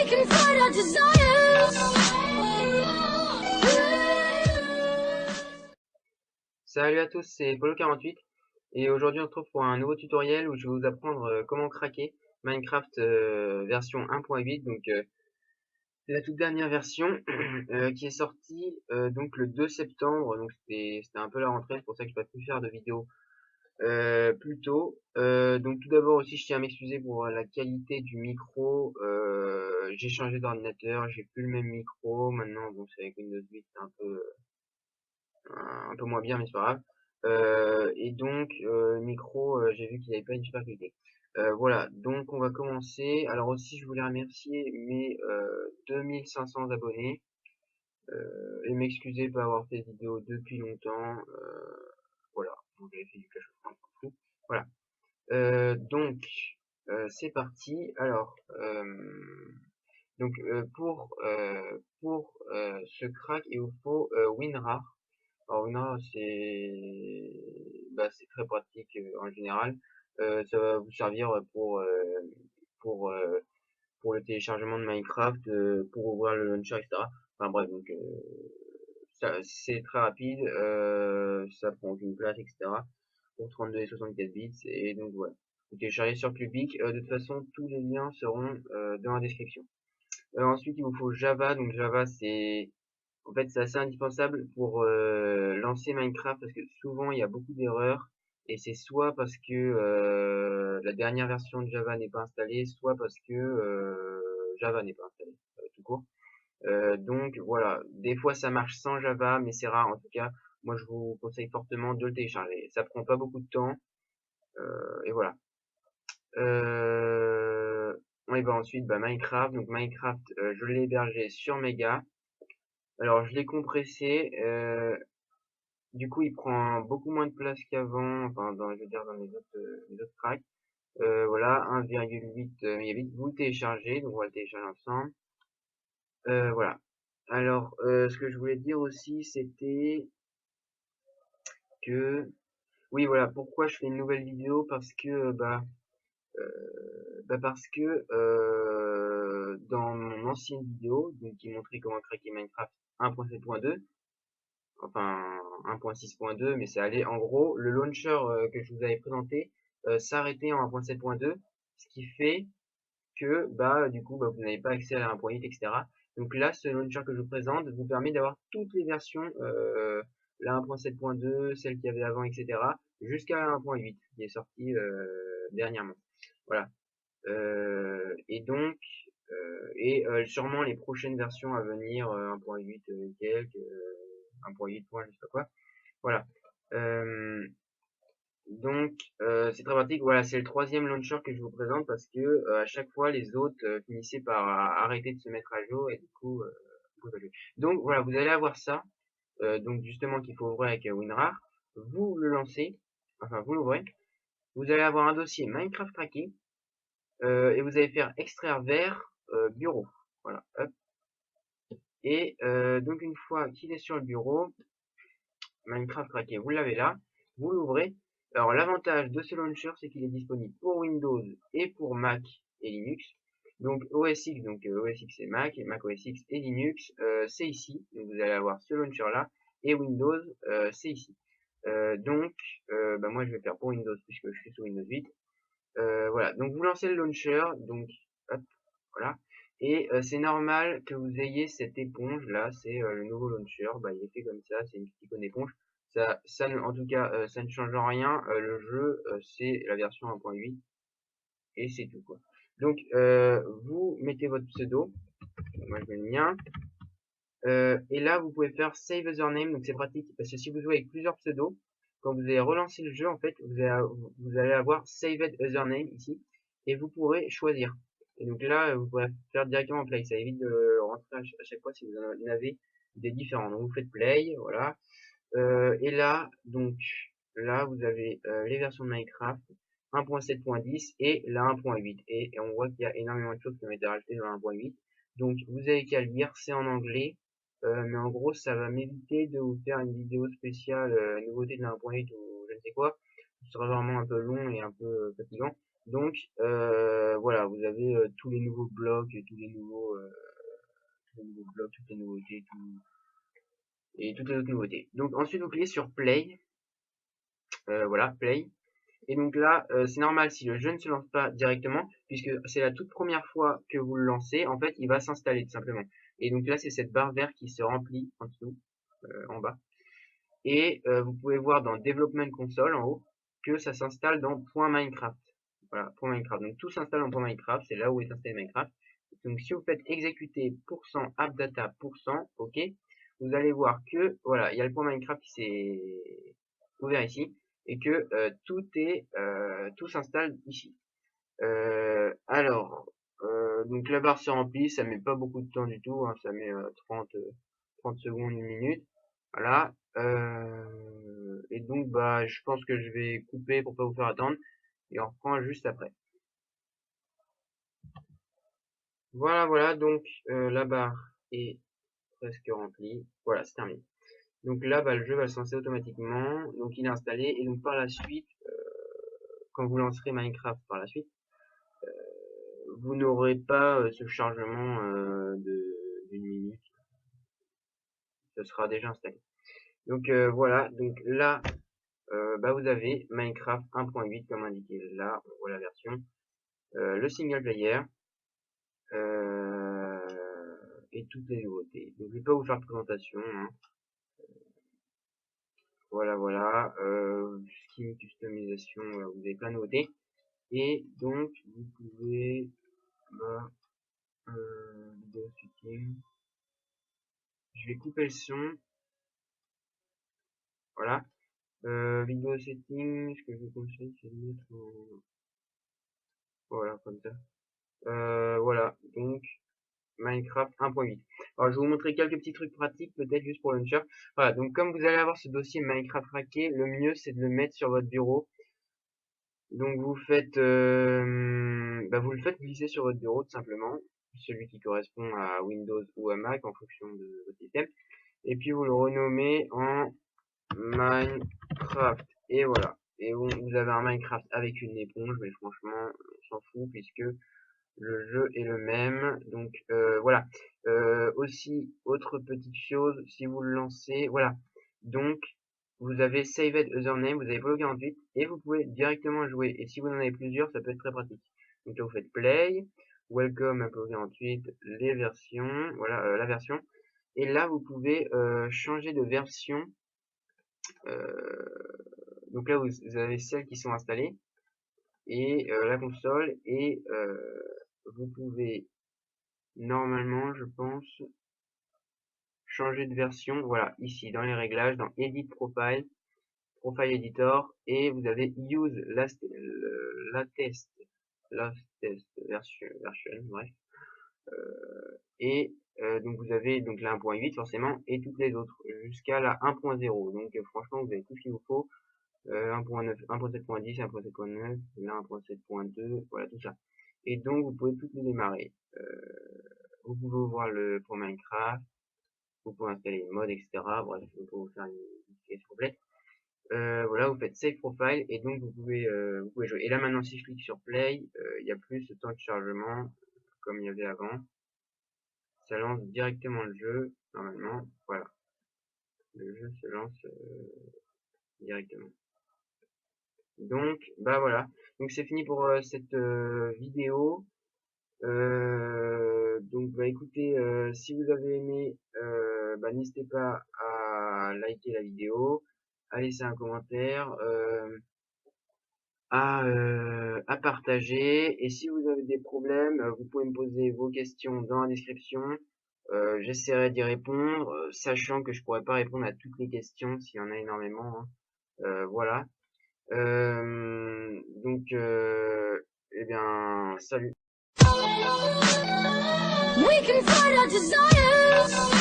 can fight our desires. Salut à tous, c'est Polo48 et aujourd'hui on se retrouve pour un nouveau tutoriel où je vais vous apprendre comment craquer Minecraft version 1.8, donc c'est la toute dernière version qui est sortie donc le 2 septembre, donc c'était un peu la rentrée, c'est pour ça que je n'ai pas pu faire de vidéo plus tôt. Donc tout d'abord aussi je tiens à m'excuser pour la qualité du micro, j'ai changé d'ordinateur, j'ai plus le même micro, maintenant bon c'est avec Windows 8, c'est un peu moins bien, mais c'est pas grave. Et donc, micro, j'ai vu qu'il n'avait pas une super qualité. Voilà, donc on va commencer. Alors aussi, je voulais remercier mes 2500 abonnés et m'excuser de pas avoir fait de vidéo depuis longtemps. Voilà, donc j'avais fait du Clash of Clans, on s'en fout. Voilà. Donc, c'est parti. Alors, donc pour ce crack, il vous faut WinRAR. Alors non, c'est très pratique en général. Ça va vous servir pour euh, pour le téléchargement de Minecraft, pour ouvrir le launcher, etc. Enfin bref, donc c'est très rapide, ça prend aucune place, etc. Pour 32 et 64 bits, et donc voilà. Vous téléchargez sur Public. De toute façon, tous les liens seront dans la description. Ensuite, il vous faut Java. Donc Java, en fait, c'est assez indispensable pour lancer Minecraft parce que souvent il y a beaucoup d'erreurs et c'est soit parce que la dernière version de Java n'est pas installée, soit parce que Java n'est pas installé, tout court. Donc voilà, des fois ça marche sans Java, mais c'est rare en tout cas. Moi, je vous conseille fortement de le télécharger. Ça prend pas beaucoup de temps et voilà. Euh, et ben ensuite, Minecraft. Donc Minecraft, je l'ai hébergé sur Mega. Alors je l'ai compressé. Du coup, il prend beaucoup moins de place qu'avant, enfin, je veux dire, dans les autres tracks. Voilà, 1,8 mégabits. Vous le téléchargez, donc on va le télécharger ensemble. Voilà. Alors, ce que je voulais dire aussi, c'était que, oui, voilà, pourquoi je fais une nouvelle vidéo, parce que, parce que dans mon ancienne vidéo, donc qui montrait comment craquer Minecraft 1.7.2, enfin 1.6.2, mais c'est allé en gros, le launcher que je vous avais présenté s'arrêtait en 1.7.2, ce qui fait que du coup vous n'avez pas accès à la 1.8, etc. Donc là, ce launcher que je vous présente vous permet d'avoir toutes les versions, la 1.7.2, celle qu'il y avait avant, etc. jusqu'à la 1.8 qui est sortie dernièrement. Voilà. Et donc, sûrement les prochaines versions à venir, 1.8 quelques, 1.8 points, je sais pas quoi. Voilà. Euh, donc, c'est très pratique. Voilà, c'est le troisième launcher que je vous présente parce que à chaque fois, les autres finissaient par arrêter de se mettre à jour et du coup, donc voilà, vous allez avoir ça. Donc justement qu'il faut ouvrir avec WinRAR. Vous le lancez, enfin vous l'ouvrez. Vous allez avoir un dossier Minecraft Tracking et vous allez faire extraire vers bureau. Voilà. Hop. Et donc une fois qu'il est sur le bureau, Minecraft Tracké, vous l'avez là, vous l'ouvrez. Alors l'avantage de ce launcher, c'est qu'il est disponible pour Windows et pour Mac et Linux. Donc OS X, donc OS X c'est Mac, et Mac OS X et Linux, c'est ici. Donc vous allez avoir ce launcher là, et Windows, c'est ici. Donc moi je vais faire pour Windows puisque je suis sur Windows 8. Voilà, donc vous lancez le launcher, donc hop, voilà. Et c'est normal que vous ayez cette éponge là, c'est le nouveau launcher, il est fait comme ça, c'est une petite icône éponge. En tout cas, ça ne change rien. Le jeu, c'est la version 1.8 et c'est tout quoi. Donc vous mettez votre pseudo, moi je mets le mien, et là vous pouvez faire save username, donc c'est pratique parce que si vous jouez avec plusieurs pseudos, quand vous allez relancer le jeu en fait, vous allez avoir saved username ici et vous pourrez choisir. Et donc là, vous pourrez faire directement play. Ça évite de rentrer à chaque fois si vous en avez des différents. Donc vous faites play, voilà. Et là, donc là, vous avez les versions de Minecraft 1.7.10 et la 1.8. Et on voit qu'il y a énormément de choses qui ont été rajoutées dans la 1.8. Donc vous avez qu'à le lire, c'est en anglais. Mais en gros, ça va m'éviter de vous faire une vidéo spéciale nouveauté de la 1.8 ou je ne sais quoi. Ce sera vraiment un peu long et un peu fatigant. Donc voilà, vous avez tous les nouveaux blocs, tous les nouveaux blocs, toutes les nouveautés, et toutes les autres nouveautés. Donc ensuite vous cliquez sur Play, voilà, Play. Et donc là, c'est normal si le jeu ne se lance pas directement, puisque c'est la toute première fois que vous le lancez, en fait, il va s'installer tout simplement. Et donc là, c'est cette barre verte qui se remplit en dessous, en bas. Et vous pouvez voir dans Development Console en haut que ça s'installe dans .minecraft. Voilà, .minecraft. Donc tout s'installe en .minecraft, c'est là où est installé Minecraft. Donc si vous faites exécuter %appdata OK, vous allez voir que voilà, il y a le .minecraft qui s'est ouvert ici et que tout s'installe ici. Alors, donc la barre se remplit, ça met pas beaucoup de temps du tout, hein, ça met 30 secondes, 1 minute. Voilà. Et donc bah je pense que je vais couper pour pas vous faire attendre et on reprend juste après. Voilà, donc la barre est presque remplie. Voilà, c'est terminé. Donc là, bah, le jeu va se lancer automatiquement. Donc il est installé et donc par la suite, quand vous lancerez Minecraft par la suite, vous n'aurez pas ce chargement d'une minute. Ce sera déjà installé. Donc voilà, donc là, bah, vous avez Minecraft 1.8 comme indiqué là, on voit la version, le single player et toutes les nouveautés. Donc je vais pas vous faire de présentation, hein. Voilà, skin customisation, vous avez plein de nouveautés. Et donc vous pouvez vidéo setting. Je vais couper le son. Voilà. Vidéo setting, ce que je vous conseille, c'est de mettre en... Voilà, comme ça. Voilà, donc Minecraft 1.8. Alors je vais vous montrer quelques petits trucs pratiques, peut-être juste pour Launcher. Voilà, donc comme vous allez avoir ce dossier Minecraft craqué, le mieux c'est de le mettre sur votre bureau. Donc vous faites, vous le faites glisser sur votre bureau tout simplement, celui qui correspond à Windows ou à Mac en fonction de votre système. Et puis vous le renommez en Minecraft. Et voilà. Et bon, vous avez un Minecraft avec une éponge, mais franchement, on s'en fout puisque le jeu est le même. Donc voilà. Aussi, autre petite chose, si vous le lancez, voilà. Donc vous avez Saved Username, vous avez Polo 48 et vous pouvez directement jouer. Et si vous en avez plusieurs, ça peut être très pratique. Donc là vous faites Play, Welcome à Polo 48, les versions, voilà la version. Et là vous pouvez changer de version. Donc là vous avez celles qui sont installées et la console et vous pouvez normalement, je pense, changer de version. Voilà, ici dans les réglages, dans Edit Profile, Profile Editor, et vous avez Use Last Test version, bref. Et donc vous avez donc la 1.8 forcément et toutes les autres jusqu'à la 1.0. Donc franchement vous avez tout ce qu'il vous faut. 1.9, 1.7.10, 1.7.9, là 1.7.2, voilà tout ça. Et donc vous pouvez toutes les démarrer. Vous pouvez ouvrir le pour Minecraft, vous pouvez installer une mode, etc. Bref, vous pouvez vous faire une pièce complète. Voilà, vous faites Save Profile et donc vous pouvez jouer. Et là maintenant si je clique sur Play, il n'y a plus ce temps de chargement comme il y avait avant. Ça lance directement le jeu, normalement, voilà. Le jeu se lance directement. Donc, bah voilà. Donc c'est fini pour cette vidéo. Donc bah écoutez, si vous avez aimé, n'hésitez pas à liker la vidéo, à laisser un commentaire, à partager. Et si vous avez des problèmes, vous pouvez me poser vos questions dans la description. J'essaierai d'y répondre, sachant que je pourrais pas répondre à toutes les questions s'il y en a énormément, hein. Voilà. Donc, eh bien, salut. We can fight our desires.